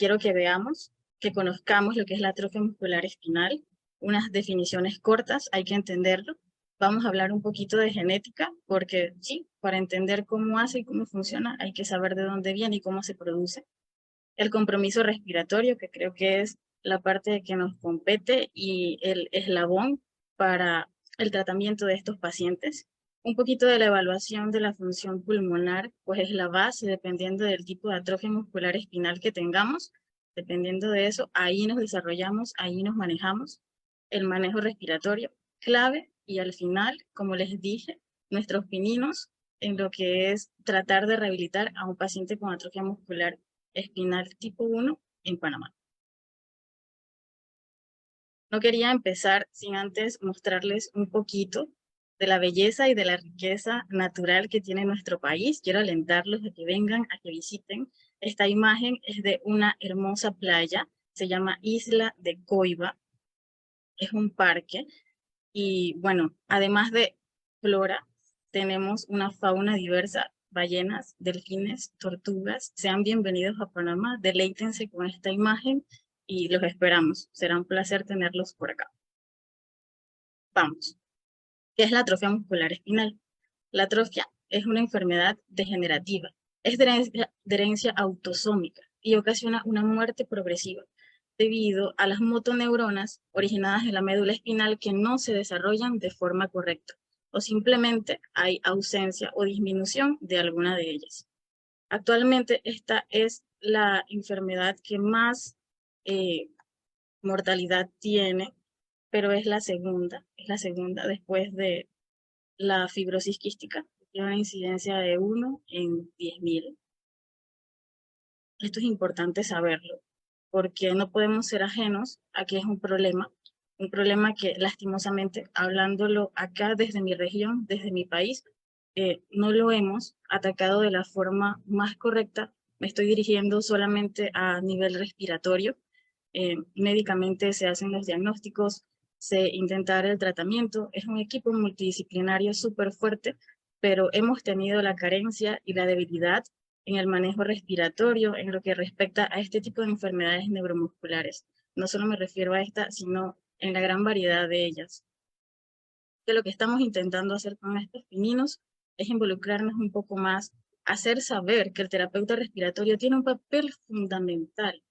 quiero que veamos, que conozcamos lo que es la atrofia muscular espinal, unas definiciones cortas, hay que entenderlo. Vamos a hablar un poquito de genética, porque sí, para entender cómo hace y cómo funciona, hay que saber de dónde viene y cómo se produce. El compromiso respiratorio, que creo que es la parte que nos compete y el eslabón para el tratamiento de estos pacientes. Un poquito de la evaluación de la función pulmonar, pues es la base dependiendo del tipo de atrofia muscular espinal que tengamos. Dependiendo de eso, ahí nos desarrollamos, ahí nos manejamos. El manejo respiratorio, clave. Y al final, como les dije, nuestros pininos en lo que es tratar de rehabilitar a un paciente con atrofia muscular espinal tipo 1 en Panamá. No quería empezar sin antes mostrarles un poquito de la belleza y de la riqueza natural que tiene nuestro país. Quiero alentarlos a que vengan, a que visiten. Esta imagen es de una hermosa playa, se llama Isla de Coiba, es un parque y bueno, además de flora, tenemos una fauna diversa, ballenas, delfines, tortugas. Sean bienvenidos a Panamá, deleítense con esta imagen y los esperamos. Será un placer tenerlos por acá. Vamos. ¿Qué es la atrofia muscular espinal? La atrofia es una enfermedad degenerativa, es de herencia autosómica y ocasiona una muerte progresiva debido a las motoneuronas originadas en la médula espinal que no se desarrollan de forma correcta o simplemente hay ausencia o disminución de alguna de ellas. Actualmente esta es la enfermedad que más mortalidad tiene, pero es la segunda después de la fibrosis quística, tiene una incidencia de 1 en 10.000. Esto es importante saberlo, porque no podemos ser ajenos a que es un problema que lastimosamente, hablándolo acá desde mi región, desde mi país, no lo hemos atacado de la forma más correcta. Me estoy dirigiendo solamente a nivel respiratorio. Médicamente se hacen los diagnósticos, se intenta el tratamiento. Es un equipo multidisciplinario súper fuerte, pero hemos tenido la carencia y la debilidad en el manejo respiratorio en lo que respecta a este tipo de enfermedades neuromusculares. No solo me refiero a esta, sino en la gran variedad de ellas. Que lo que estamos intentando hacer con estos pininos es involucrarnos un poco más, hacer saber que el terapeuta respiratorio tiene un papel fundamental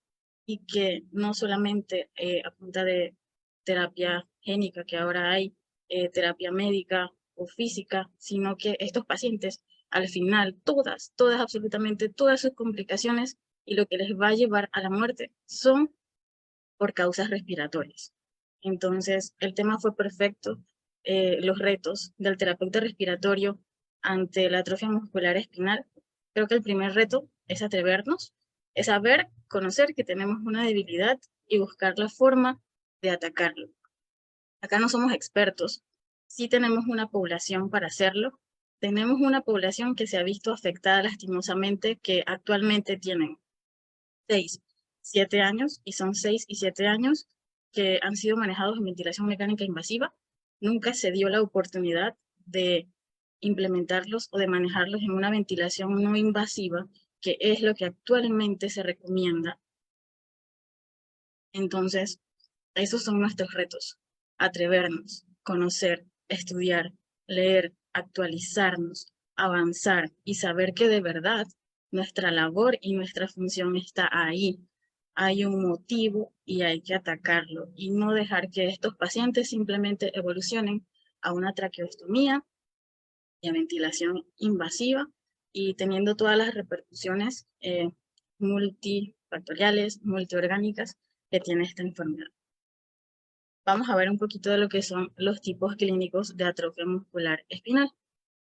y que no solamente a punta de terapia génica que ahora hay, terapia médica o física, sino que estos pacientes al final, todas, absolutamente todas sus complicaciones y lo que les va a llevar a la muerte son por causas respiratorias. Entonces, el tema fue perfecto. Los retos del terapeuta respiratorio ante la atrofia muscular espinal. Creo que el primer reto es atrevernos, es saber, conocer que tenemos una debilidad y buscar la forma de atacarlo. Acá no somos expertos, sí tenemos una población para hacerlo. Tenemos una población que se ha visto afectada lastimosamente, que actualmente tienen 6, 7 años, y son 6 y 7 años que han sido manejados en ventilación mecánica invasiva. Nunca se dio la oportunidad de implementarlos o de manejarlos en una ventilación no invasiva, que es lo que actualmente se recomienda. Entonces, esos son nuestros retos. Atrevernos, conocer, estudiar, leer, actualizarnos, avanzar y saber que de verdad nuestra labor y nuestra función está ahí. Hay un motivo y hay que atacarlo y no dejar que estos pacientes simplemente evolucionen a una traqueostomía y a ventilación invasiva y teniendo todas las repercusiones multifactoriales, multiorgánicas que tiene esta enfermedad. Vamos a ver un poquito de lo que son los tipos clínicos de atrofia muscular espinal.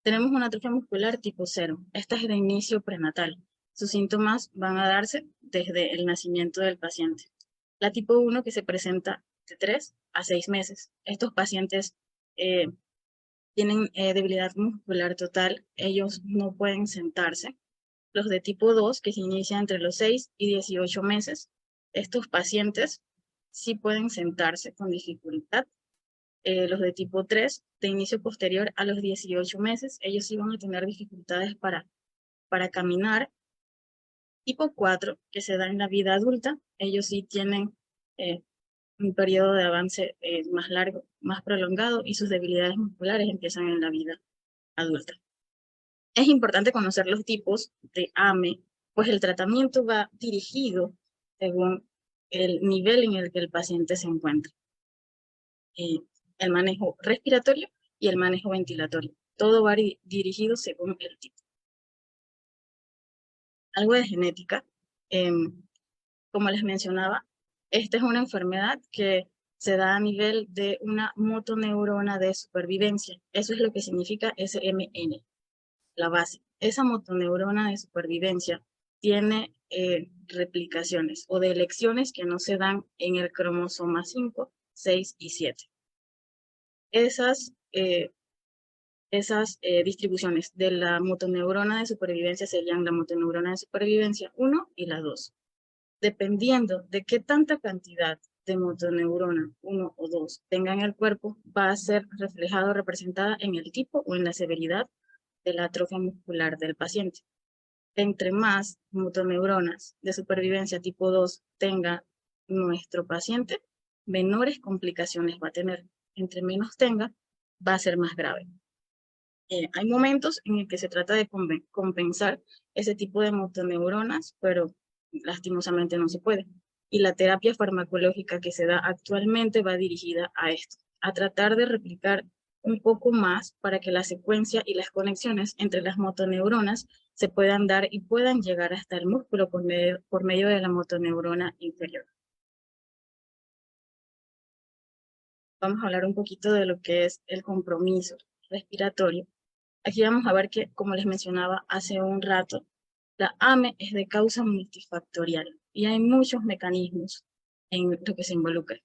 Tenemos una atrofia muscular tipo 0. Esta es de inicio prenatal. Sus síntomas van a darse desde el nacimiento del paciente. La tipo 1 que se presenta de 3 a 6 meses. Estos pacientes tienen debilidad muscular total. Ellos no pueden sentarse. Los de tipo 2 que se inician entre los 6 y 18 meses. Estos pacientes sí pueden sentarse con dificultad. Los de tipo 3, de inicio posterior a los 18 meses, ellos sí van a tener dificultades para caminar. Tipo 4, que se da en la vida adulta, ellos sí tienen un periodo de avance más largo, más prolongado, y sus debilidades musculares empiezan en la vida adulta. Es importante conocer los tipos de AME, pues el tratamiento va dirigido según el nivel en el que el paciente se encuentra. El manejo respiratorio y el manejo ventilatorio. Todo va dirigido según el tipo. Algo de genética. Como les mencionaba, esta es una enfermedad que se da a nivel de una motoneurona de supervivencia. Eso es lo que significa SMN, la base. Esa motoneurona de supervivencia tiene replicaciones o delecciones que no se dan en el cromosoma 5, 6 y 7. Esas distribuciones de la motoneurona de supervivencia serían la motoneurona de supervivencia 1 y la 2. Dependiendo de qué tanta cantidad de motoneurona 1 o 2 tenga en el cuerpo, va a ser reflejado o representada en el tipo o en la severidad de la atrofia muscular del paciente. Entre más motoneuronas de supervivencia tipo 2 tenga nuestro paciente, menores complicaciones va a tener. Entre menos tenga, va a ser más grave. Hay momentos en el que se trata de compensar ese tipo de motoneuronas, pero lastimosamente no se puede. Y la terapia farmacológica que se da actualmente va dirigida a esto, a tratar de replicar un poco más para que la secuencia y las conexiones entre las motoneuronas se puedan dar y puedan llegar hasta el músculo por medio de la motoneurona inferior. Vamos a hablar un poquito de lo que es el compromiso respiratorio. Aquí vamos a ver que, como les mencionaba hace un rato, la AME es de causa multifactorial y hay muchos mecanismos en lo que se involucra.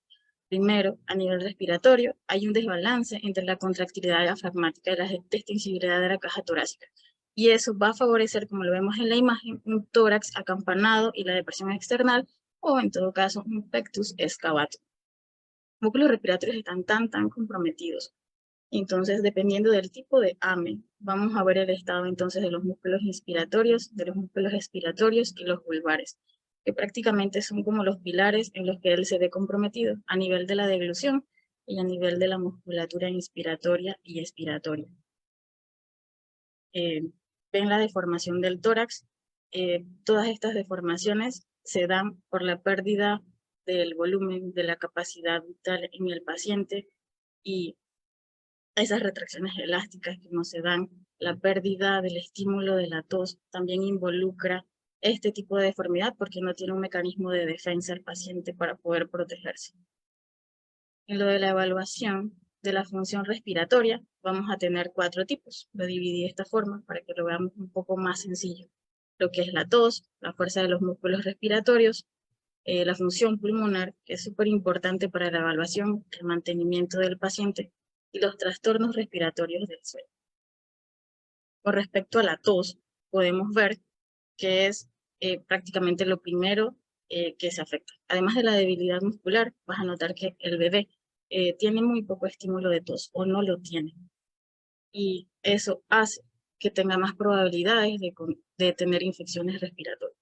Primero, a nivel respiratorio, hay un desbalance entre la contractilidad diafragmática y la extensibilidad de la caja torácica. Y eso va a favorecer, como lo vemos en la imagen, un tórax acampanado y la depresión external, o en todo caso, un pectus excavatum. Los músculos respiratorios están tan comprometidos. Entonces, dependiendo del tipo de AME, vamos a ver el estado entonces de los músculos inspiratorios, de los músculos expiratorios y los vulvares, que prácticamente son como los pilares en los que él se ve comprometido a nivel de la deglución y a nivel de la musculatura inspiratoria y expiratoria. Ven la deformación del tórax. Todas estas deformaciones se dan por la pérdida del volumen, de la capacidad vital en el paciente, y esas retracciones elásticas que no se dan, la pérdida del estímulo de la tos, también involucra este tipo de deformidad porque no tiene un mecanismo de defensa el paciente para poder protegerse. En lo de la evaluación de la función respiratoria, vamos a tener 4 tipos. Lo dividí de esta forma para que lo veamos un poco más sencillo. Lo que es la tos, la fuerza de los músculos respiratorios, la función pulmonar, que es súper importante para la evaluación, el mantenimiento del paciente, y los trastornos respiratorios del sueño. Con respecto a la tos, podemos ver que es prácticamente lo primero que se afecta. Además de la debilidad muscular, vas a notar que el bebé tiene muy poco estímulo de tos o no lo tiene. Y eso hace que tenga más probabilidades de tener infecciones respiratorias.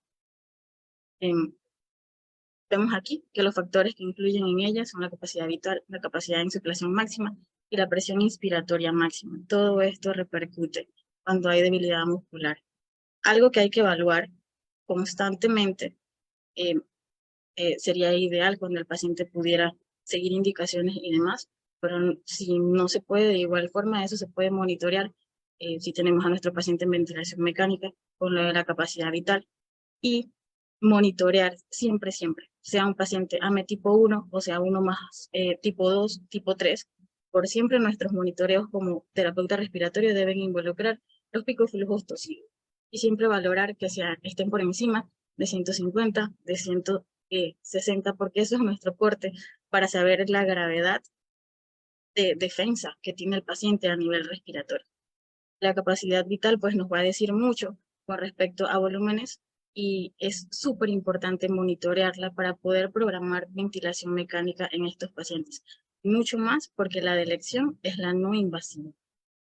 Vemos aquí que los factores que influyen en ella son la capacidad vital, la capacidad de insuflación máxima y la presión inspiratoria máxima. Todo esto repercute cuando hay debilidad muscular. Algo que hay que evaluar constantemente sería ideal cuando el paciente pudiera seguir indicaciones y demás, pero si no se puede de igual forma, eso se puede monitorear si tenemos a nuestro paciente en ventilación mecánica con lo de la capacidad vital, y monitorear siempre, sea un paciente AME tipo 1 o sea uno más tipo 2, tipo 3, por siempre nuestros monitoreos como terapeuta respiratorio deben involucrar los picos flujos tosivos y siempre valorar que estén por encima de 150, de 160, porque eso es nuestro corte para saber la gravedad de defensa que tiene el paciente a nivel respiratorio. La capacidad vital pues nos va a decir mucho con respecto a volúmenes y es súper importante monitorearla para poder programar ventilación mecánica en estos pacientes. Mucho más porque la de elección es la no invasiva.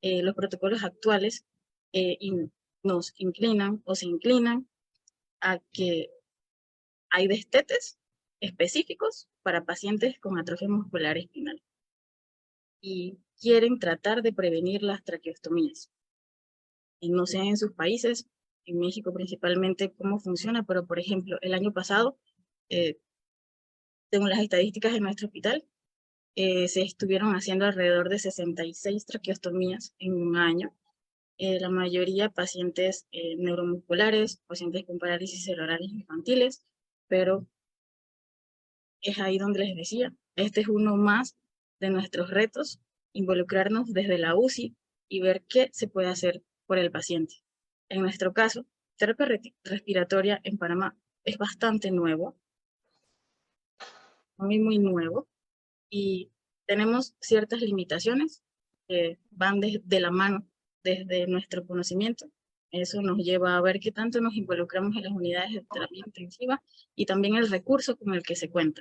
Los protocolos actuales nos inclinan o se inclinan a que hay destetes específicos para pacientes con atrofia muscular espinal y quieren tratar de prevenir las traqueostomías. Y no sé en sus países, en México principalmente, cómo funciona, pero por ejemplo, el año pasado, según las estadísticas de nuestro hospital, se estuvieron haciendo alrededor de 66 traqueostomías en un año. La mayoría pacientes neuromusculares, pacientes con parálisis cerebrales infantiles, pero es ahí donde les decía, este es uno más de nuestros retos, involucrarnos desde la UCI y ver qué se puede hacer por el paciente. En nuestro caso, terapia respiratoria en Panamá es bastante nuevo, muy nuevo, y tenemos ciertas limitaciones que van de la mano desde nuestro conocimiento. Eso nos lleva a ver qué tanto nos involucramos en las unidades de terapia intensiva y también el recurso con el que se cuenta.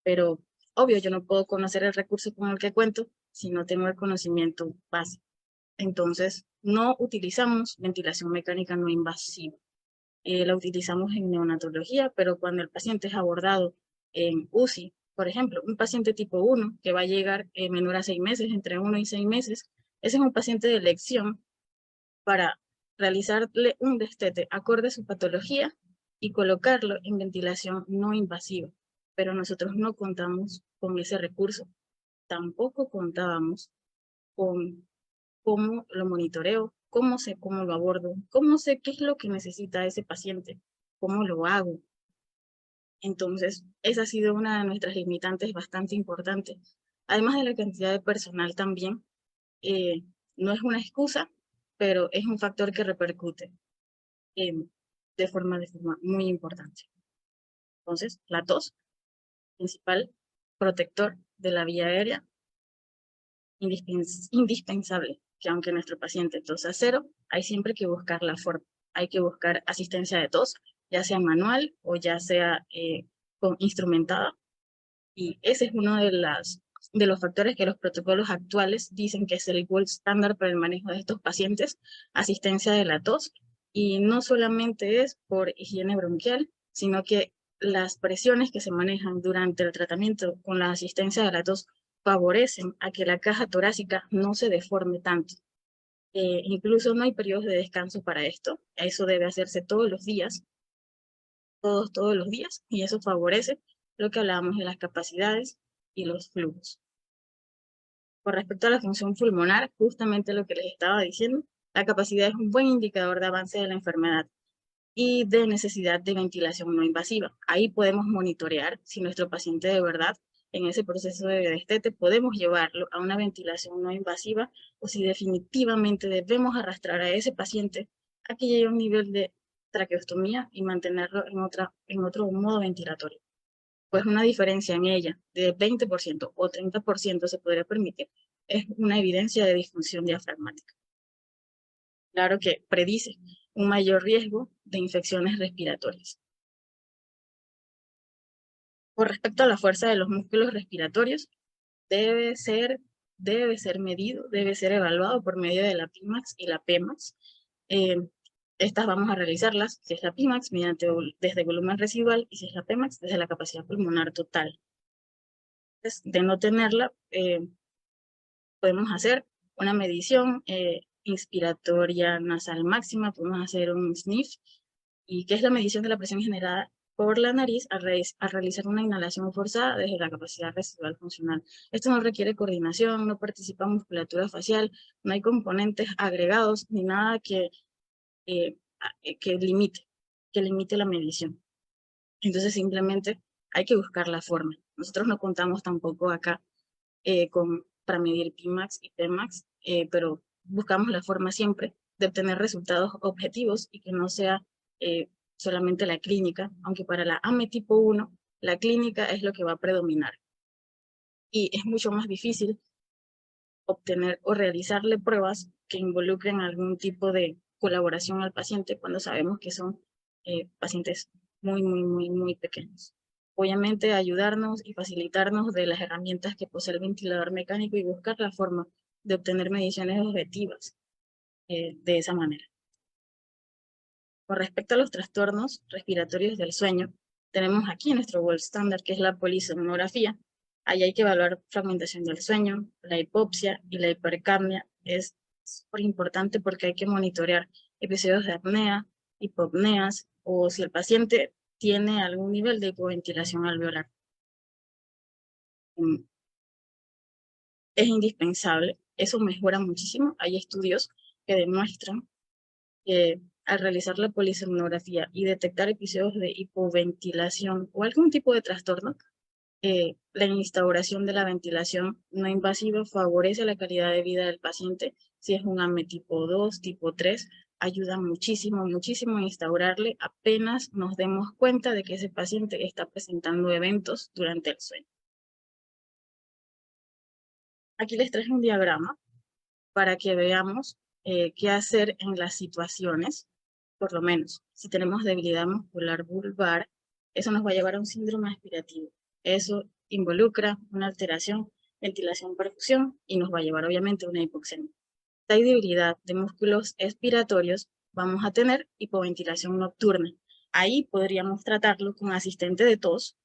Pero obvio, yo no puedo conocer el recurso con el que cuento si no tengo el conocimiento básico. Entonces, no utilizamos ventilación mecánica no invasiva. La utilizamos en neonatología, pero cuando el paciente es abordado en UCI, por ejemplo, un paciente tipo 1 que va a llegar menor a 6 meses, entre 1 y 6 meses, ese es un paciente de elección para realizarle un destete acorde a su patología y colocarlo en ventilación no invasiva. Pero nosotros no contamos con ese recurso. Tampoco contábamos con cómo lo monitoreo, cómo sé cómo lo abordo, cómo sé qué es lo que necesita ese paciente, cómo lo hago. Entonces, esa ha sido una de nuestras limitantes bastante importante. Además de la cantidad de personal también, eh, no es una excusa, pero es un factor que repercute de forma muy importante. Entonces, la tos, principal protector de la vía aérea, indispensable, que aunque nuestro paciente tosa cero, hay siempre que buscar la forma, hay que buscar asistencia de tos, ya sea manual o ya sea instrumentada, y ese es uno de los factores que los protocolos actuales dicen que es el gold standard para el manejo de estos pacientes, asistencia de la tos, y no solamente es por higiene bronquial, sino que las presiones que se manejan durante el tratamiento con la asistencia de la tos favorecen a que la caja torácica no se deforme tanto. Incluso no hay periodos de descanso para esto, eso debe hacerse todos los días, todos los días, y eso favorece lo que hablábamos de las capacidades y los flujos. Con respecto a la función pulmonar, justamente lo que les estaba diciendo, la capacidad es un buen indicador de avance de la enfermedad y de necesidad de ventilación no invasiva. Ahí podemos monitorear si nuestro paciente de verdad en ese proceso de destete podemos llevarlo a una ventilación no invasiva o si definitivamente debemos arrastrar a ese paciente a que llegue a un nivel de traqueostomía y mantenerlo en otro modo ventilatorio. Pues una diferencia en ella de 20% o 30% se podría permitir, es una evidencia de disfunción diafragmática. Claro que predice un mayor riesgo de infecciones respiratorias. Con respecto a la fuerza de los músculos respiratorios, debe ser medido, debe ser evaluado por medio de la PIMAX y la PEMAX. Estas vamos a realizarlas, si es la PIMAX, desde volumen residual, y si es la PEMAX, desde la capacidad pulmonar total. De no tenerla, podemos hacer una medición inspiratoria nasal máxima, podemos hacer un sniff, y que es la medición de la presión generada por la nariz al realizar una inhalación forzada desde la capacidad residual funcional. Esto no requiere coordinación, no participa musculatura facial, no hay componentes agregados ni nada eh, que limite la medición. Entonces simplemente hay que buscar la forma. Nosotros no contamos tampoco acá para medir Pmax y Tmax, pero buscamos la forma siempre de obtener resultados objetivos y que no sea solamente la clínica, aunque para la AME tipo 1, la clínica es lo que va a predominar. Y es mucho más difícil obtener o realizarle pruebas que involucren algún tipo de colaboración al paciente cuando sabemos que son pacientes muy pequeños. Obviamente ayudarnos y facilitarnos de las herramientas que posee el ventilador mecánico y buscar la forma de obtener mediciones objetivas de esa manera. Con respecto a los trastornos respiratorios del sueño, tenemos aquí nuestro gold standard, que es la polisomnografía. Ahí hay que evaluar fragmentación del sueño, la hipopsia y la hipercapnia. Es súper importante porque hay que monitorear episodios de apnea, hipopneas o si el paciente tiene algún nivel de hipoventilación alveolar. Es indispensable, eso mejora muchísimo. Hay estudios que demuestran que al realizar la polisomnografía y detectar episodios de hipoventilación o algún tipo de trastorno, la instauración de la ventilación no invasiva favorece la calidad de vida del paciente. Si es un AME tipo 2, tipo 3, ayuda muchísimo, muchísimo a instaurarle apenas nos demos cuenta de que ese paciente está presentando eventos durante el sueño. Aquí les traje un diagrama para que veamos qué hacer en las situaciones, por lo menos si tenemos debilidad muscular vulvar, eso nos va a llevar a un síndrome aspirativo. Eso involucra una alteración, ventilación, perfusión y nos va a llevar obviamente a una hipoxemia. Si hay debilidad de músculos expiratorios, vamos a tener hipoventilación nocturna. Ahí podríamos tratarlo con asistente de tos.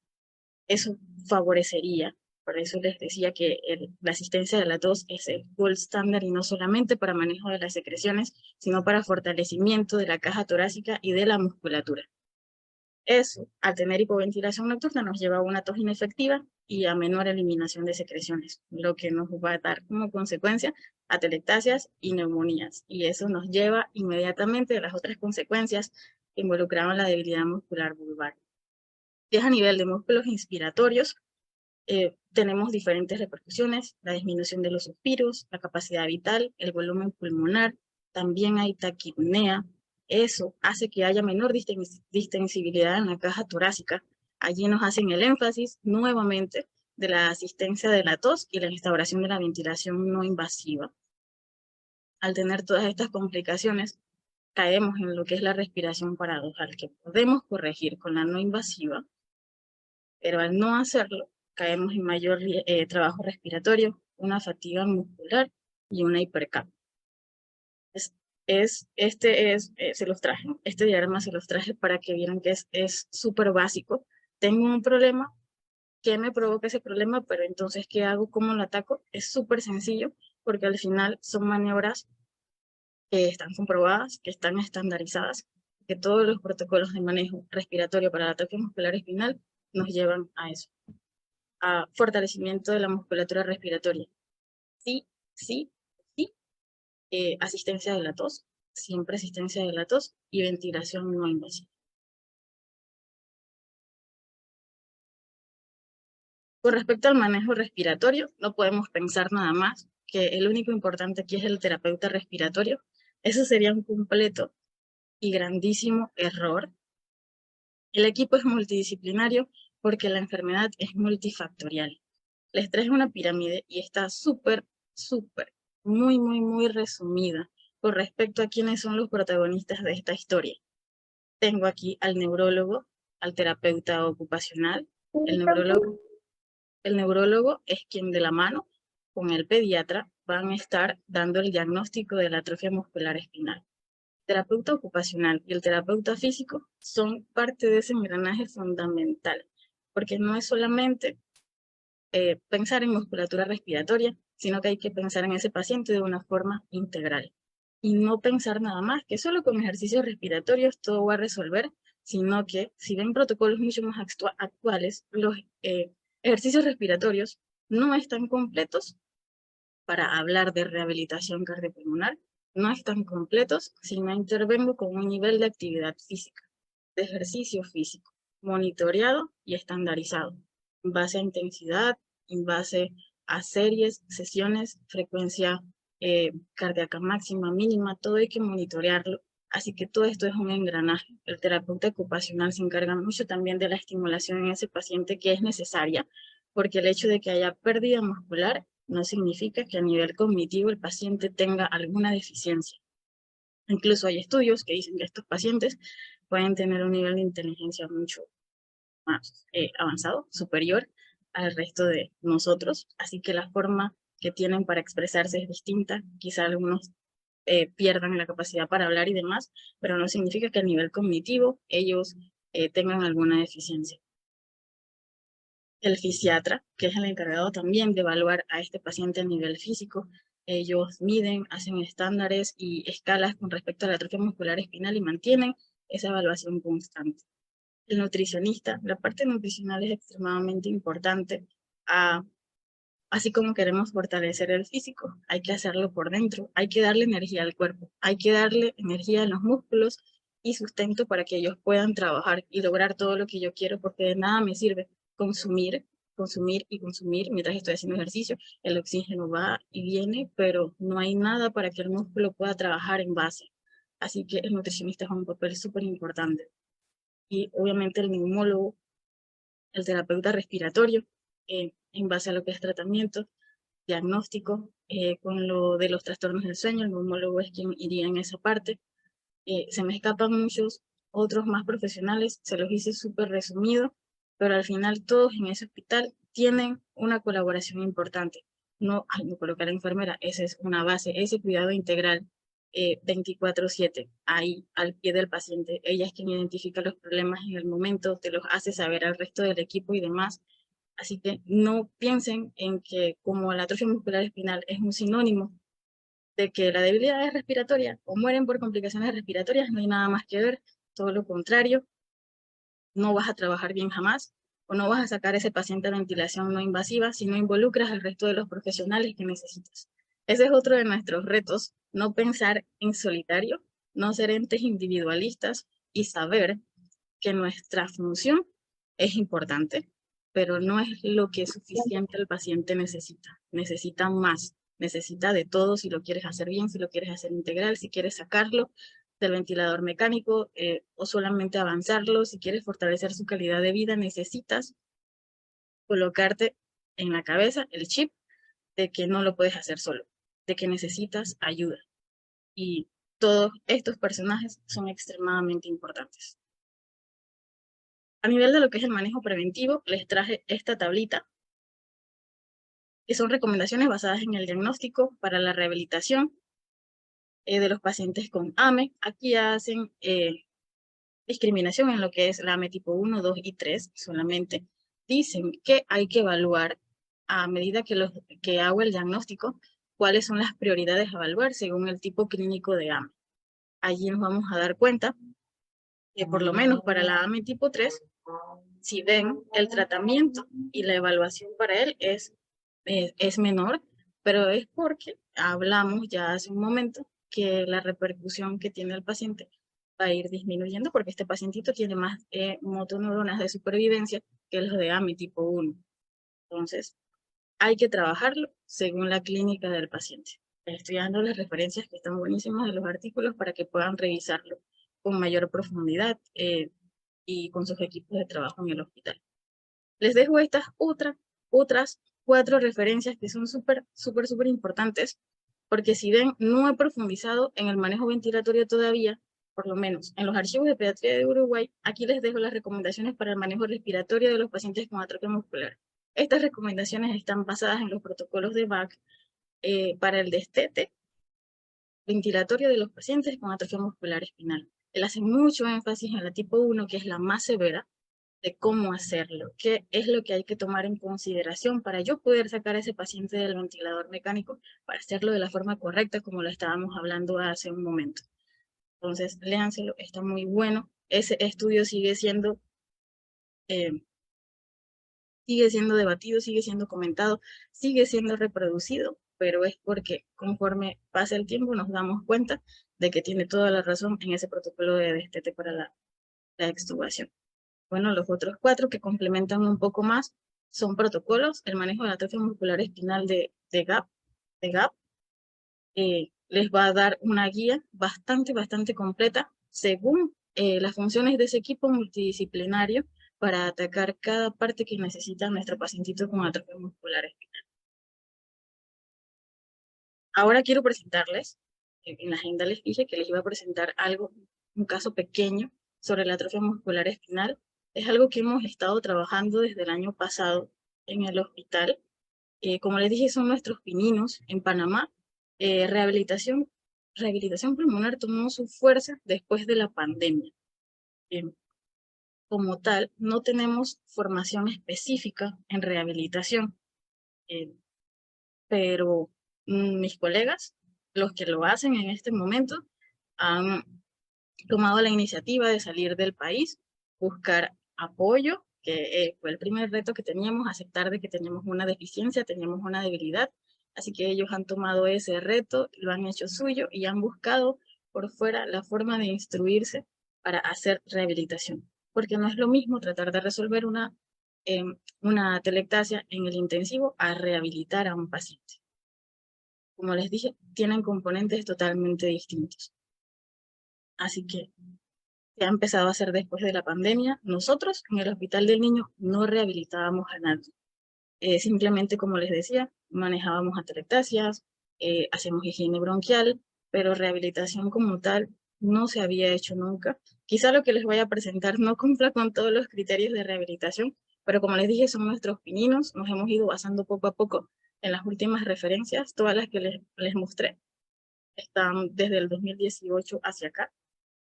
Eso favorecería. Por eso les decía que la asistencia de la tos es el gold standard y no solamente para manejo de las secreciones, sino para fortalecimiento de la caja torácica y de la musculatura. Eso, al tener hipoventilación nocturna, nos lleva a una tos inefectiva y a menor eliminación de secreciones, lo que nos va a dar como consecuencia atelectasias y neumonías. Y eso nos lleva inmediatamente a las otras consecuencias que involucraban la debilidad muscular vulvar. Si es a nivel de músculos inspiratorios, tenemos diferentes repercusiones, la disminución de los suspiros, la capacidad vital, el volumen pulmonar, también hay taquipnea. Eso hace que haya menor distensibilidad en la caja torácica. Allí nos hacen el énfasis nuevamente de la asistencia de la tos y la instauración de la ventilación no invasiva. Al tener todas estas complicaciones, caemos en lo que es la respiración paradojal, que podemos corregir con la no invasiva, pero al no hacerlo, caemos en mayor trabajo respiratorio, una fatiga muscular y una hipercapnia. Se los traje, este diagrama se los traje para que vieran que es súper básico. Tengo un problema, ¿qué me provoca ese problema? Pero entonces, ¿qué hago? ¿Cómo lo ataco? Es súper sencillo, porque al final son maniobras que están comprobadas, que están estandarizadas, que todos los protocolos de manejo respiratorio para el ataque muscular espinal nos llevan a eso, a fortalecimiento de la musculatura respiratoria. Sí, sí, sí, asistencia de la tos, siempre asistencia de la tos y ventilación no invasiva. Con respecto al manejo respiratorio, no podemos pensar nada más que el único importante aquí es el terapeuta respiratorio. Eso sería un completo y grandísimo error. El equipo es multidisciplinario porque la enfermedad es multifactorial. Les traje una pirámide y está súper, muy resumida con respecto a quiénes son los protagonistas de esta historia. Tengo aquí al neurólogo, al terapeuta ocupacional. El neurólogo es quien de la mano con el pediatra van a estar dando el diagnóstico de la atrofia muscular espinal. El terapeuta ocupacional y el terapeuta físico son parte de ese engranaje fundamental, porque no es solamente pensar en musculatura respiratoria, sino que hay que pensar en ese paciente de una forma integral. Y no pensar nada más que solo con ejercicios respiratorios todo va a resolver, sino que si ven protocolos mucho más actuales, los ejercicios respiratorios no están completos para hablar de rehabilitación cardiopulmonar, no están completos si no intervengo con un nivel de actividad física, de ejercicio físico, monitoreado y estandarizado, en base a intensidad, en base a series, sesiones, frecuencia cardíaca máxima, mínima, todo hay que monitorearlo. Así que todo esto es un engranaje. El terapeuta ocupacional se encarga mucho también de la estimulación en ese paciente que es necesaria, porque el hecho de que haya pérdida muscular no significa que a nivel cognitivo el paciente tenga alguna deficiencia. Incluso hay estudios que dicen que estos pacientes pueden tener un nivel de inteligencia mucho más avanzado, superior al resto de nosotros. Así que la forma que tienen para expresarse es distinta. Quizá algunos pierdan la capacidad para hablar y demás, pero no significa que a nivel cognitivo ellos tengan alguna deficiencia. El fisiatra, que es el encargado también de evaluar a este paciente a nivel físico, ellos miden, hacen estándares y escalas con respecto a la atrofia muscular espinal y mantienen esa evaluación constante. El nutricionista, la parte nutricional es extremadamente importante. Así como queremos fortalecer el físico, hay que hacerlo por dentro, hay que darle energía al cuerpo, hay que darle energía a los músculos y sustento para que ellos puedan trabajar y lograr todo lo que yo quiero, porque de nada me sirve consumir, consumir y consumir mientras estoy haciendo ejercicio. El oxígeno va y viene, pero no hay nada para que el músculo pueda trabajar en base. Así que el nutricionista es un papel súper importante. Y obviamente el neumólogo, el terapeuta respiratorio, en base a lo que es tratamiento, diagnóstico, con lo de los trastornos del sueño, el neumólogo es quien iría en esa parte. Se me escapan muchos otros más profesionales, se los hice súper resumido, pero al final todos en ese hospital tienen una colaboración importante. No, no colocar a la enfermera, esa es una base, ese cuidado integral 24/7, ahí al pie del paciente. Ella es quien identifica los problemas en el momento, te los hace saber al resto del equipo y demás. Así que no piensen en que como la atrofia muscular espinal es un sinónimo de que la debilidad es respiratoria o mueren por complicaciones respiratorias, no hay nada más que ver, todo lo contrario, no vas a trabajar bien jamás o no vas a sacar a ese paciente a ventilación no invasiva si no involucras al resto de los profesionales que necesitas. Ese es otro de nuestros retos, no pensar en solitario, no ser entes individualistas y saber que nuestra función es importante, pero no es lo que suficiente el paciente necesita. Necesita más, necesita de todo si lo quieres hacer bien, si lo quieres hacer integral, si quieres sacarlo del ventilador mecánico o solamente avanzarlo, si quieres fortalecer su calidad de vida, necesitas colocarte en la cabeza el chip de que no lo puedes hacer solo, de que necesitas ayuda. Y todos estos personajes son extremadamente importantes. A nivel de lo que es el manejo preventivo, les traje esta tablita, que son recomendaciones basadas en el diagnóstico para la rehabilitación de los pacientes con AME. Aquí hacen discriminación en lo que es la AME tipo 1, 2 y 3 solamente. Dicen que hay que evaluar a medida que hago el diagnóstico cuáles son las prioridades a evaluar según el tipo clínico de AME. Allí nos vamos a dar cuenta que por lo menos para la AME tipo 3, si ven, el tratamiento y la evaluación para él es menor, pero es porque hablamos ya hace un momento que la repercusión que tiene el paciente va a ir disminuyendo porque este pacientito tiene más motoneuronas de supervivencia que los de AMI tipo 1. Entonces, hay que trabajarlo según la clínica del paciente. Les estoy dando las referencias que están buenísimas de los artículos para que puedan revisarlo con mayor profundidad y con sus equipos de trabajo en el hospital. Les dejo estas otras 4 referencias que son súper importantes, porque si ven, no he profundizado en el manejo ventilatorio todavía, por lo menos en los archivos de pediatría de Uruguay. Aquí les dejo las recomendaciones para el manejo respiratorio de los pacientes con atrofia muscular. Estas recomendaciones están basadas en los protocolos de VAC para el destete ventilatorio de los pacientes con atrofia muscular espinal. Él hace mucho énfasis en la tipo 1, que es la más severa, de cómo hacerlo, qué es lo que hay que tomar en consideración para yo poder sacar a ese paciente del ventilador mecánico para hacerlo de la forma correcta, como lo estábamos hablando hace un momento. Entonces, léanselo, está muy bueno. Ese estudio eh, sigue siendo debatido, sigue siendo comentado, sigue siendo reproducido, pero es porque conforme pasa el tiempo nos damos cuenta de que tiene toda la razón en ese protocolo de destete para la extubación. Bueno, los otros 4 que complementan un poco más son protocolos, el manejo de la atrofia muscular espinal de GAP, les va a dar una guía bastante completa según las funciones de ese equipo multidisciplinario para atacar cada parte que necesita nuestro pacientito con atrofia muscular espinal. Ahora quiero presentarles, en la agenda les dije que les iba a presentar algo, un caso pequeño sobre la atrofia muscular espinal. Es algo que hemos estado trabajando desde el año pasado en el hospital. Como les dije, son nuestros pininos en Panamá. Rehabilitación rehabilitación pulmonar tomó su fuerza después de la pandemia. Como tal, no tenemos formación específica en rehabilitación, pero mis colegas, los que lo hacen en este momento, han tomado la iniciativa de salir del país, buscar apoyo, que fue el primer reto que teníamos, aceptar de que teníamos una deficiencia, teníamos una debilidad. Así que ellos han tomado ese reto, lo han hecho suyo y han buscado por fuera la forma de instruirse para hacer rehabilitación. Porque no es lo mismo tratar de resolver una atelectasia en el intensivo a rehabilitar a un paciente. Como les dije, tienen componentes totalmente distintos. Así que se ha empezado a hacer después de la pandemia. Nosotros en el Hospital del Niño no rehabilitábamos a nadie. Simplemente, como les decía, manejábamos atelectasias, hacíamos higiene bronquial, pero rehabilitación como tal no se había hecho nunca. Quizá lo que les voy a presentar no cumpla con todos los criterios de rehabilitación, pero como les dije, son nuestros pininos, nos hemos ido basando poco a poco en las últimas referencias, todas las que les mostré están desde el 2018 hacia acá,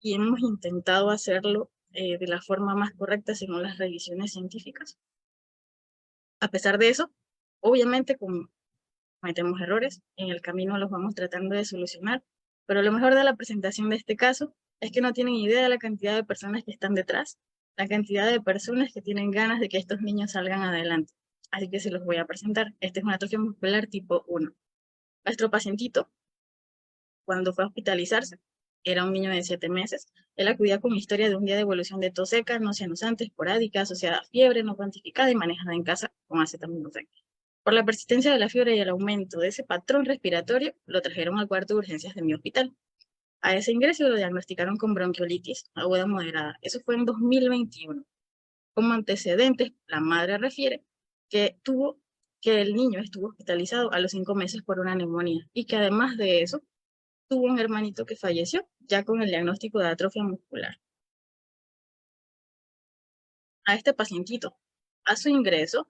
y hemos intentado hacerlo de la forma más correcta según las revisiones científicas. A pesar de eso, obviamente cometemos errores, en el camino los vamos tratando de solucionar, pero lo mejor de la presentación de este caso es que no tienen idea de la cantidad de personas que están detrás, la cantidad de personas que tienen ganas de que estos niños salgan adelante. Así que se los voy a presentar. Esta es una atrofia muscular tipo 1. Nuestro pacientito, cuando fue a hospitalizarse, era un niño de 7 meses. Él acudía con historia de un día de evolución de tos seca, no sinusante, esporádica, asociada a fiebre no cuantificada y manejada en casa con acetaminofén. Por la persistencia de la fiebre y el aumento de ese patrón respiratorio, lo trajeron al cuarto de urgencias de mi hospital. A ese ingreso lo diagnosticaron con bronquiolitis aguda moderada. Eso fue en 2021. Como antecedentes, la madre refiere que el niño estuvo hospitalizado a los 5 meses por una neumonía y que además de eso, tuvo un hermanito que falleció ya con el diagnóstico de atrofia muscular. A este pacientito, a su ingreso,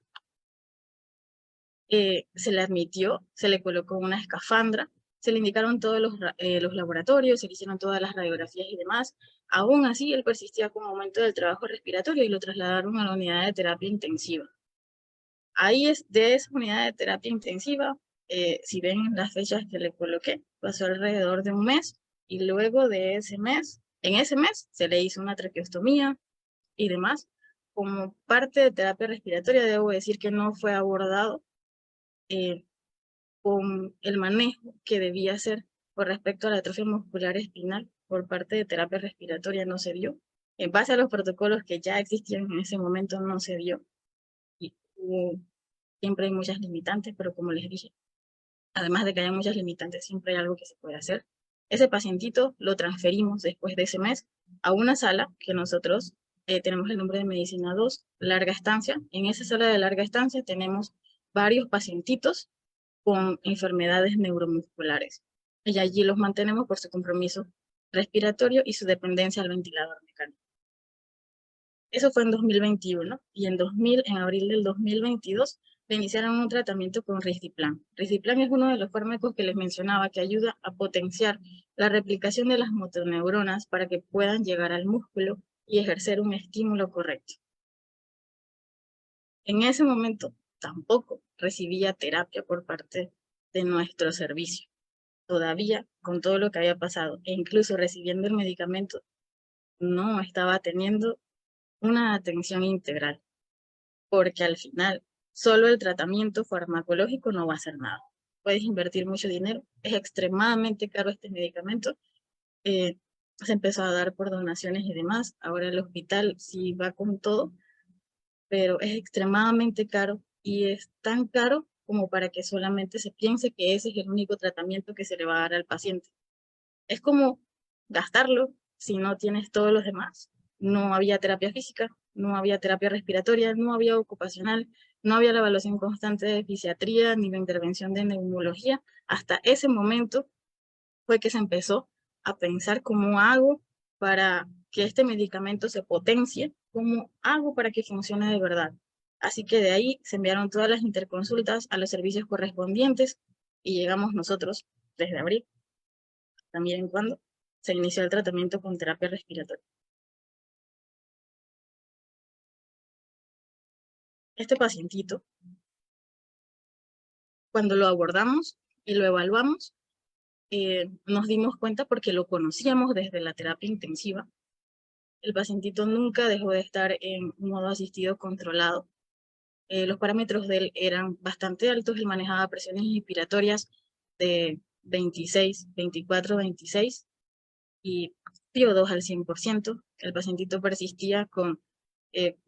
se le admitió, se le colocó una escafandra, se le indicaron todos los laboratorios, se le hicieron todas las radiografías y demás. Aún así, él persistía con aumento del trabajo respiratorio y lo trasladaron a la unidad de terapia intensiva. Ahí de esa unidad de terapia intensiva, si ven las fechas que le coloqué, pasó alrededor de un mes y luego de ese mes, en ese mes se le hizo una traqueostomía y demás. Como parte de terapia respiratoria, debo decir que no fue abordado con el manejo que debía hacer con respecto a la atrofia muscular espinal por parte de terapia respiratoria no se dio. En base a los protocolos que ya existían en ese momento no se dio. Y siempre hay muchas limitantes, pero como les dije, además de que haya muchas limitantes, siempre hay algo que se puede hacer. Ese pacientito lo transferimos después de ese mes a una sala que nosotros tenemos el nombre de Medicina 2, larga estancia. En esa sala de larga estancia tenemos varios pacientitos con enfermedades neuromusculares. Y allí los mantenemos por su compromiso respiratorio y su dependencia al ventilador mecánico. Eso fue en 2021 y en abril del 2022 le iniciaron un tratamiento con Risdiplam. Risdiplam es uno de los fármacos que les mencionaba que ayuda a potenciar la replicación de las motoneuronas para que puedan llegar al músculo y ejercer un estímulo correcto. En ese momento tampoco recibía terapia por parte de nuestro servicio. Todavía, con todo lo que había pasado e incluso recibiendo el medicamento, no estaba teniendo una atención integral, porque al final solo el tratamiento farmacológico no va a hacer nada. Puedes invertir mucho dinero, es extremadamente caro este medicamento, se empezó a dar por donaciones y demás, ahora el hospital sí va con todo, pero es extremadamente caro y es tan caro como para que solamente se piense que ese es el único tratamiento que se le va a dar al paciente. Es como gastarlo si no tienes todos los demás. No había terapia física, no había terapia respiratoria, no había ocupacional, no había la evaluación constante de fisiatría ni la intervención de neumología. Hasta ese momento fue que se empezó a pensar cómo hago para que este medicamento se potencie, cómo hago para que funcione de verdad. Así que de ahí se enviaron todas las interconsultas a los servicios correspondientes y llegamos nosotros desde abril también cuando se inició el tratamiento con terapia respiratoria. Este pacientito, cuando lo abordamos y lo evaluamos, nos dimos cuenta porque lo conocíamos desde la terapia intensiva. El pacientito nunca dejó de estar en modo asistido controlado. Los parámetros de él eran bastante altos, él manejaba presiones inspiratorias de 26, 24, 26 y PO2 al 100%. El pacientito persistía con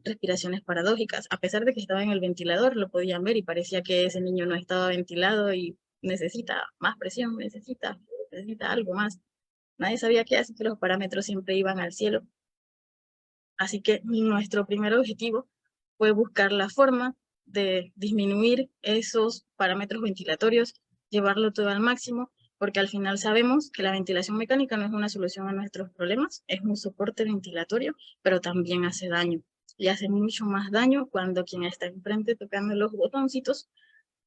respiraciones paradójicas. A pesar de que estaba en el ventilador, lo podían ver y parecía que ese niño no estaba ventilado y necesita más presión, necesita algo más. Nadie sabía qué, así que los parámetros siempre iban al cielo. Así que nuestro primer objetivo fue buscar la forma de disminuir esos parámetros ventilatorios, llevarlo todo al máximo, porque al final sabemos que la ventilación mecánica no es una solución a nuestros problemas, es un soporte ventilatorio, pero también hace daño. Y hace mucho más daño cuando quien está enfrente tocando los botoncitos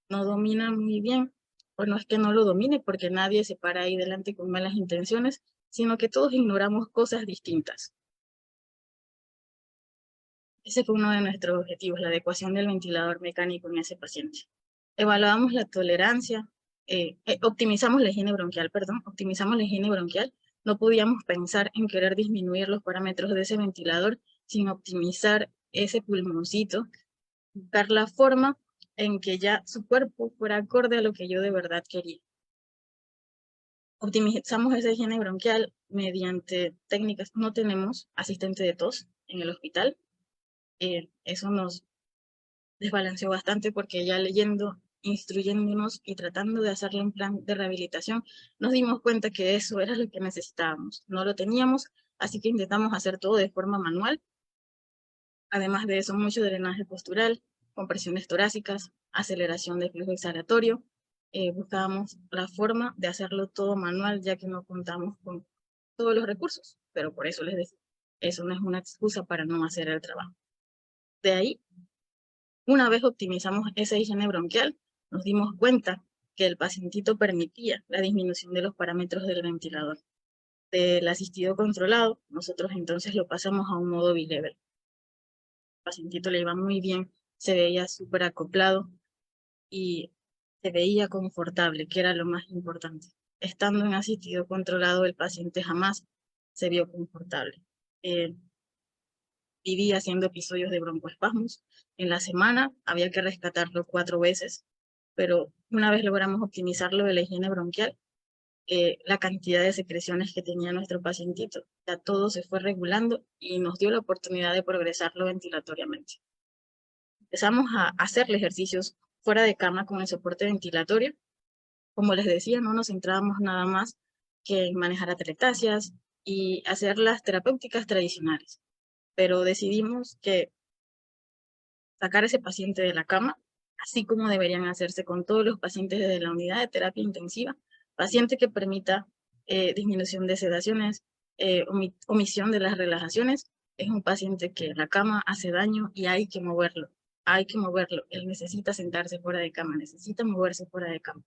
no domina muy bien, o no es que no lo domine, porque nadie se para ahí delante con malas intenciones, sino que todos ignoramos cosas distintas. Ese fue uno de nuestros objetivos, la adecuación del ventilador mecánico en ese paciente. Evaluamos la tolerancia, optimizamos la higiene bronquial, optimizamos la higiene bronquial. No podíamos pensar en querer disminuir los parámetros de ese ventilador sin optimizar ese pulmoncito, buscar la forma en que ya su cuerpo fuera acorde a lo que yo de verdad quería. Optimizamos esa higiene bronquial mediante técnicas. No tenemos asistente de tos en el hospital. Eso nos desbalanceó bastante porque ya leyendo, instruyéndonos y tratando de hacerle un plan de rehabilitación, nos dimos cuenta que eso era lo que necesitábamos. No lo teníamos, así que intentamos hacer todo de forma manual. Además de eso, mucho drenaje postural, compresiones torácicas, aceleración de flujo exhalatorio. Buscábamos la forma de hacerlo todo manual, ya que no contamos con todos los recursos, pero por eso les decía, eso no es una excusa para no hacer el trabajo. De ahí, una vez optimizamos esa higiene bronquial, nos dimos cuenta que el pacientito permitía la disminución de los parámetros del ventilador. Del asistido controlado, nosotros entonces lo pasamos a un modo bilevel. El pacientito le iba muy bien, se veía súper acoplado y se veía confortable, que era lo más importante. Estando en asistido controlado, el paciente jamás se vio confortable. Vivía haciendo episodios de broncoespasmos. En la semana había que rescatarlo 4 veces, pero una vez logramos optimizarlo de la higiene bronquial, la cantidad de secreciones que tenía nuestro pacientito, ya todo se fue regulando y nos dio la oportunidad de progresarlo ventilatoriamente. Empezamos a hacerle ejercicios fuera de cama con el soporte ventilatorio. Como les decía, no nos centrábamos nada más que en manejar atelectasias y hacer las terapéuticas tradicionales, pero decidimos que sacar a ese paciente de la cama, así como deberían hacerse con todos los pacientes de la unidad de terapia intensiva, paciente que permita disminución de sedaciones, omisión de las relajaciones, es un paciente que la cama hace daño y hay que moverlo, él necesita sentarse fuera de cama, necesita moverse fuera de cama.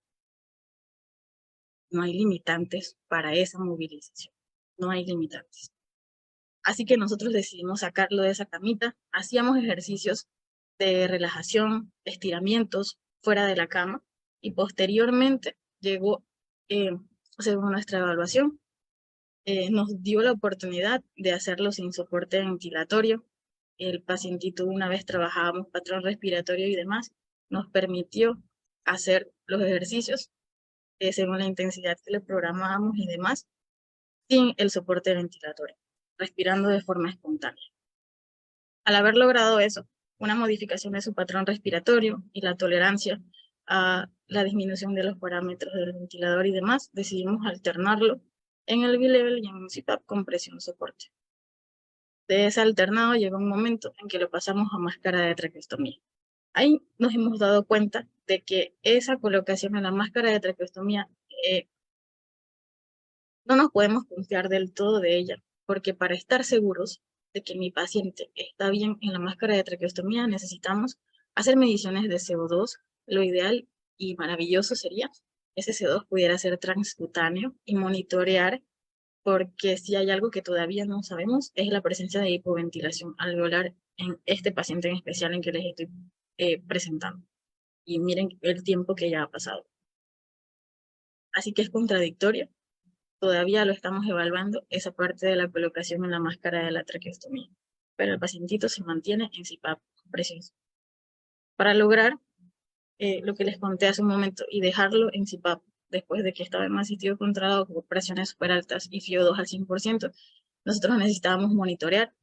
No hay limitantes para esa movilización, no hay limitantes. Así que nosotros decidimos sacarlo de esa camita, hacíamos ejercicios de relajación, estiramientos fuera de la cama y posteriormente llegó, según nuestra evaluación, nos dio la oportunidad de hacerlo sin soporte ventilatorio. El pacientito, una vez trabajábamos patrón respiratorio y demás, nos permitió hacer los ejercicios según la intensidad que le programábamos y demás, sin el soporte ventilatorio, respirando de forma espontánea. Al haber logrado eso, una modificación de su patrón respiratorio y la tolerancia a la disminución de los parámetros del ventilador y demás, decidimos alternarlo en el bilevel y en un CPAP con presión soporte. De ese alternado llegó un momento en que lo pasamos a máscara de traqueostomía. Ahí nos hemos dado cuenta de que esa colocación en la máscara de traqueostomía no nos podemos confiar del todo de ella, porque para estar seguros de que mi paciente está bien en la máscara de traqueostomía necesitamos hacer mediciones de CO2. Lo ideal y maravilloso sería SC2 pudiera ser transcutáneo y monitorear, porque si hay algo que todavía no sabemos es la presencia de hipoventilación alveolar en este paciente en especial en que les estoy presentando. Y miren el tiempo que ya ha pasado. Así que es contradictorio. Todavía lo estamos evaluando, esa parte de la colocación en la máscara de la traqueostomía. Pero el pacientito se mantiene en CPAP precioso. Para lograr lo que les conté hace un momento y dejarlo en CPAP después de que estaba en asistido controlado con presiones super altas y FIO2 al 100%, nosotros necesitábamos monitorear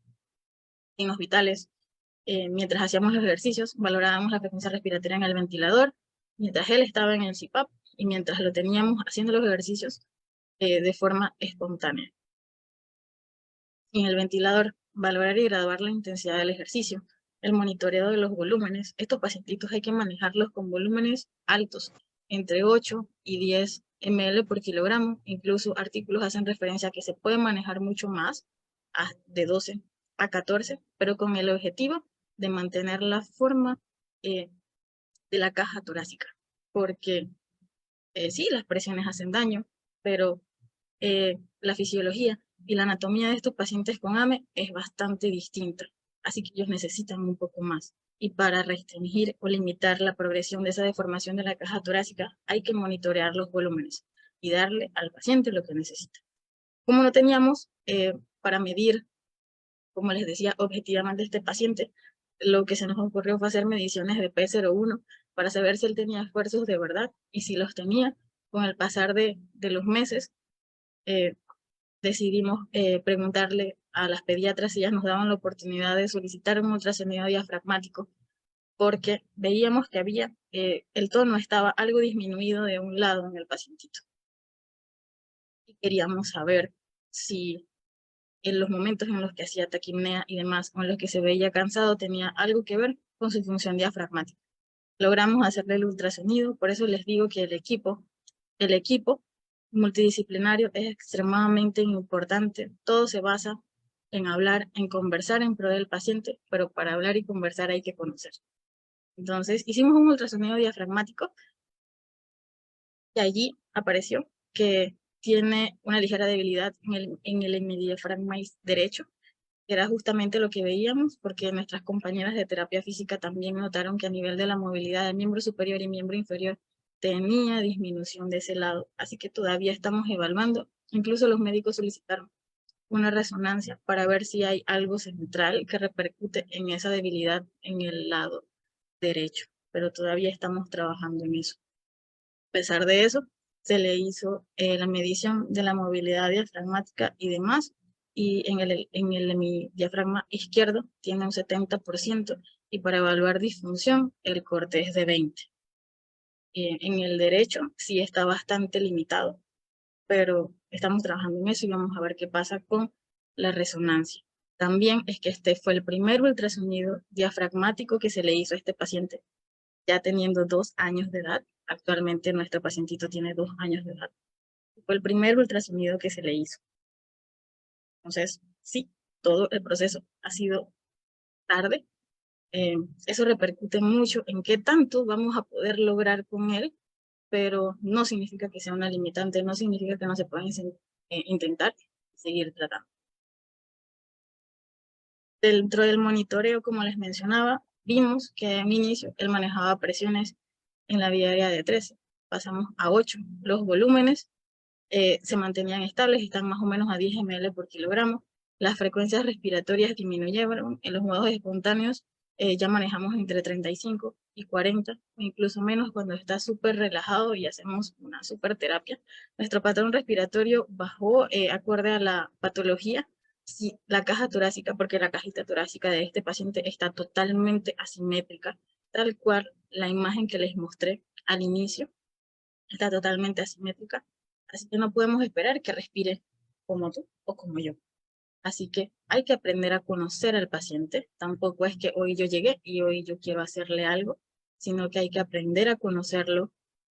signos vitales. Mientras hacíamos los ejercicios, valorábamos la frecuencia respiratoria en el ventilador, mientras él estaba en el CPAP y mientras lo teníamos haciendo los ejercicios de forma espontánea. En el ventilador, valorar y graduar la intensidad del ejercicio, el monitoreo de los volúmenes. Estos pacientitos hay que manejarlos con volúmenes altos, entre 8 y 10 ml por kilogramo. Incluso artículos hacen referencia a que se puede manejar mucho más, de 12 a 14, pero con el objetivo de mantener la forma de la caja torácica. Porque sí, las presiones hacen daño, pero la fisiología y la anatomía de estos pacientes con AME es bastante distinta, así que ellos necesitan un poco más. Y para restringir o limitar la progresión de esa deformación de la caja torácica, hay que monitorear los volúmenes y darle al paciente lo que necesita. Como no teníamos para medir, como les decía, objetivamente este paciente, lo que se nos ocurrió fue hacer mediciones de P01 para saber si él tenía esfuerzos de verdad, y si los tenía, con el pasar de los meses, decidimos preguntarle a las pediatras si ellas nos daban la oportunidad de solicitar un ultrasonido diafragmático, porque veíamos que había, el tono estaba algo disminuido de un lado en el pacientito. Y queríamos saber si en los momentos en los que hacía taquipnea y demás, o en los que se veía cansado, tenía algo que ver con su función diafragmática. Logramos hacerle el ultrasonido, por eso les digo que el equipo multidisciplinario es extremadamente importante. Todo se basa en hablar, en conversar en pro del paciente, pero para hablar y conversar hay que conocer. Entonces, hicimos un ultrasonido diafragmático y allí apareció que tiene una ligera debilidad en el hemidiafragma derecho. Era justamente lo que veíamos, porque nuestras compañeras de terapia física también notaron que a nivel de la movilidad del miembro superior y miembro inferior tenía disminución de ese lado. Así que todavía estamos evaluando. Incluso los médicos solicitaron una resonancia para ver si hay algo central que repercute en esa debilidad en el lado derecho. Pero todavía estamos trabajando en eso. A pesar de eso, se le hizo la medición de la movilidad diafragmática y demás, y en el diafragma izquierdo tiene un 70%, y para evaluar disfunción el corte es de 20. En el derecho sí está bastante limitado, pero estamos trabajando en eso y vamos a ver qué pasa con la resonancia. También es que este fue el primer ultrasonido diafragmático que se le hizo a este paciente, ya teniendo 2 años de edad. Actualmente nuestro pacientito tiene 2 años de edad. Fue el primer ultrasonido que se le hizo. Entonces, sí, todo el proceso ha sido tarde. Eso repercute mucho en qué tanto vamos a poder lograr con él, pero no significa que sea una limitante, no significa que no se puedan intentar seguir tratando. Dentro del monitoreo, como les mencionaba, vimos que en inicio él manejaba presiones en la vía aérea de 13, pasamos a 8. Los volúmenes se mantenían estables, están más o menos a 10 ml por kilogramo. Las frecuencias respiratorias disminuyeron. En los modos espontáneos ya manejamos entre 35 y 40, o incluso menos cuando está súper relajado y hacemos una súper terapia. Nuestro patrón respiratorio bajó acorde a la patología. Sí, la caja torácica, porque la cajita torácica de este paciente está totalmente asimétrica, tal cual la imagen que les mostré al inicio, está totalmente asimétrica. Así que no podemos esperar que respire como tú o como yo. Así que hay que aprender a conocer al paciente. Tampoco es que hoy yo llegué y hoy yo quiero hacerle algo, sino que hay que aprender a conocerlo.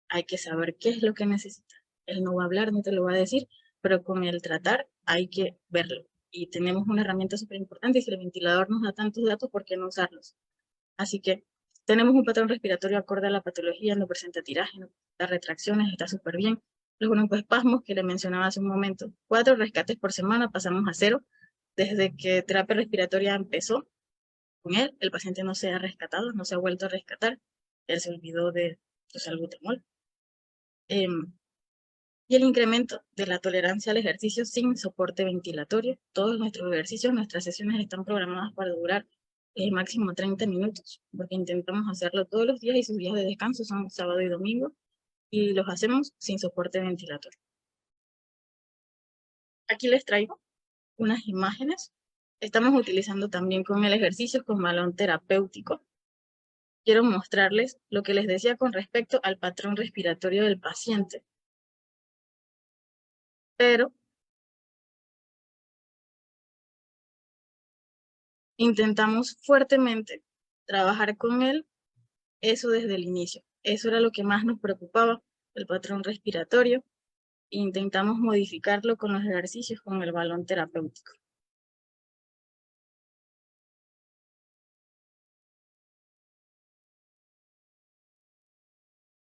Hay que saber qué es lo que necesita. Él no va a hablar, no te lo va a decir, pero con el tratar hay que verlo. Y tenemos una herramienta súper importante, y si el ventilador nos da tantos datos, ¿por qué no usarlos? Así que Tenemos un patrón respiratorio acorde a la patología, no presenta tiraje, no presenta retracciones, está súper bien. Los broncoespasmos que le mencionaba hace un momento, 4 rescates por semana, pasamos a 0. Desde que terapia respiratoria empezó con él, el paciente no se ha rescatado, no se ha vuelto a rescatar. Él se olvidó de su salbutamol. Y el incremento de la tolerancia al ejercicio sin soporte ventilatorio. Todos nuestros ejercicios, nuestras sesiones están programadas para durar máximo 30 minutos, porque intentamos hacerlo todos los días y sus días de descanso son sábado y domingo, y los hacemos sin soporte ventilatorio. Aquí les traigo unas imágenes. Estamos utilizando también con el ejercicio con balón terapéutico. Quiero mostrarles lo que les decía con respecto al patrón respiratorio del paciente. Pero intentamos fuertemente trabajar con él, eso desde el inicio. Eso era lo que más nos preocupaba, el patrón respiratorio. Intentamos modificarlo con los ejercicios con el balón terapéutico.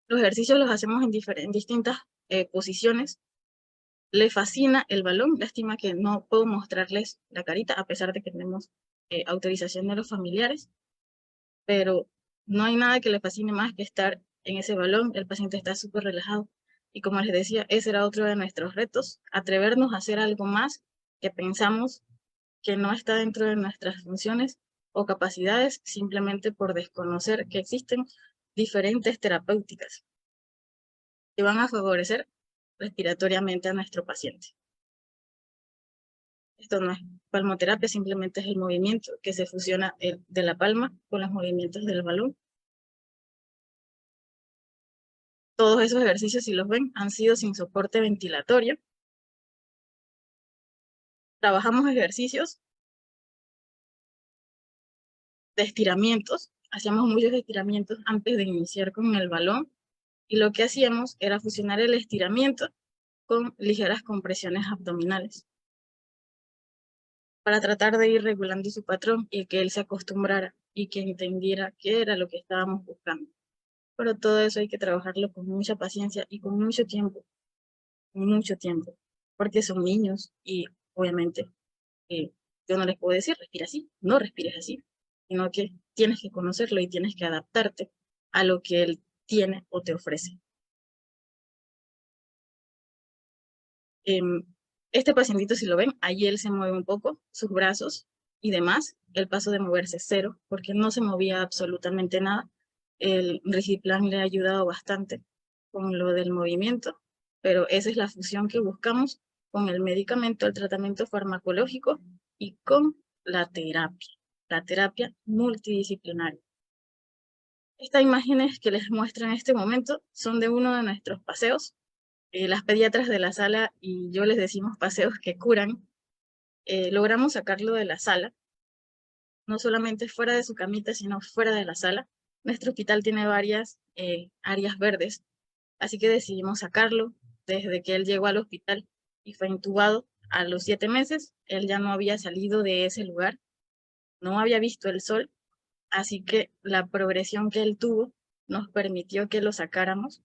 Los ejercicios los hacemos en distintas posiciones. Le fascina el balón, lástima que no puedo mostrarles la carita, a pesar de que tenemos autorización de los familiares, pero no hay nada que le fascine más que estar en ese balón. El paciente está súper relajado. Y como les decía, ese era otro de nuestros retos, atrevernos a hacer algo más que pensamos que no está dentro de nuestras funciones o capacidades, simplemente por desconocer que existen diferentes terapéuticas que van a favorecer respiratoriamente a nuestro paciente. Esto no es palmoterapia, simplemente es el movimiento que se fusiona de la palma con los movimientos del balón. Todos esos ejercicios, si los ven, han sido sin soporte ventilatorio. Trabajamos ejercicios de estiramientos. Hacíamos muchos estiramientos antes de iniciar con el balón. Y lo que hacíamos era fusionar el estiramiento con ligeras compresiones abdominales para tratar de ir regulando su patrón y que él se acostumbrara y que entendiera qué era lo que estábamos buscando. Pero todo eso hay que trabajarlo con mucha paciencia y con mucho tiempo, porque son niños y obviamente yo no les puedo decir, respira así, no respires así, sino que tienes que conocerlo y tienes que adaptarte a lo que él tiene o te ofrece. Este pacientito, si lo ven, ahí él se mueve un poco, sus brazos y demás, el paso de moverse 0, porque no se movía absolutamente nada. El Rigiplan le ha ayudado bastante con lo del movimiento, pero esa es la fusión que buscamos con el medicamento, el tratamiento farmacológico y con la terapia multidisciplinaria. Estas imágenes que les muestro en este momento son de uno de nuestros paseos. Las pediatras de la sala y yo les decimos paseos que curan. Logramos sacarlo de la sala, no solamente fuera de su camita, sino fuera de la sala. Nuestro hospital tiene varias áreas verdes, así que decidimos sacarlo. Desde que él llegó al hospital y fue intubado a los 7 meses, él ya no había salido de ese lugar, no había visto el sol, así que la progresión que él tuvo nos permitió que lo sacáramos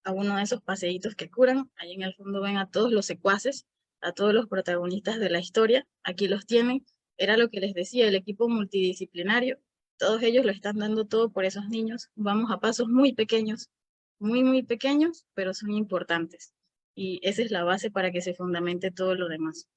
a uno de esos paseitos que curan. Ahí en el fondo ven a todos los secuaces, a todos los protagonistas de la historia. Aquí los tienen. Era lo que les decía, el equipo multidisciplinario. Todos ellos lo están dando todo por esos niños. Vamos a pasos muy pequeños, muy pequeños, pero son importantes. Y esa es la base para que se fundamente todo lo demás.